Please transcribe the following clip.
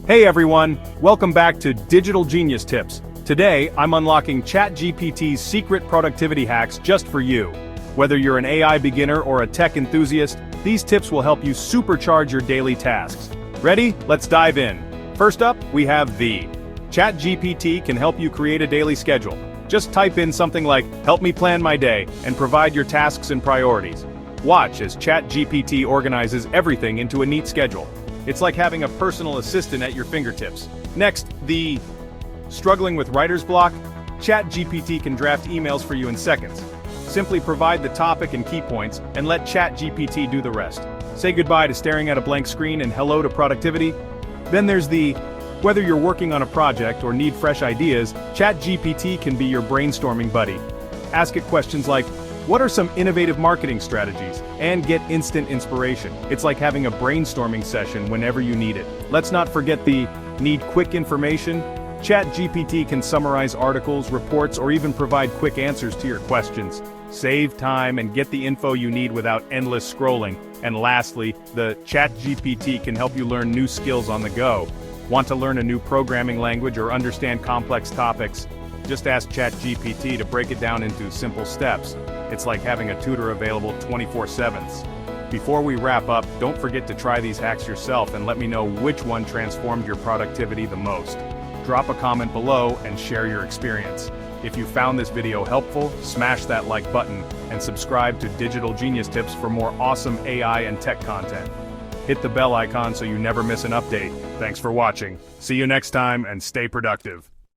Hey everyone, welcome back to Digital Genius Tips. Today, I'm unlocking ChatGPT's secret productivity hacks just for you. Whether you're an AI beginner or a tech enthusiast, these tips will help you supercharge your daily tasks. Ready? Let's dive in. First up, we have the ChatGPT can help you create a daily schedule. Just type in something like, "Help me plan my day," and provide your tasks and priorities. Watch as ChatGPT organizes everything into a neat schedule. It's like having a personal assistant at your fingertips. Next, the struggling with writer's block? ChatGPT can draft emails for you in seconds. Simply provide the topic and key points, and let ChatGPT do the rest. Say goodbye to staring at a blank screen and hello to productivity. Then there's the whether you're working on a project or need fresh ideas, ChatGPT can be your brainstorming buddy. Ask it questions like, "What are some innovative marketing strategies?" and get instant inspiration. It's like having a brainstorming session whenever you need it. Let's not forget the need quick information. ChatGPT can summarize articles, reports, or even provide quick answers to your questions. Save time and get the info you need without endless scrolling. And lastly, the ChatGPT can help you learn new skills on the go. Want to learn a new programming language or understand complex topics? Just ask ChatGPT to break it down into simple steps. It's like having a tutor available 24/7. Before we wrap up, don't forget to try these hacks yourself and let me know which one transformed your productivity the most. Drop a comment below and share your experience. If you found this video helpful, smash that like button and subscribe to Digital Genius Tips for more awesome AI and tech content. Hit the bell icon so you never miss an update. Thanks for watching. See you next time and stay productive.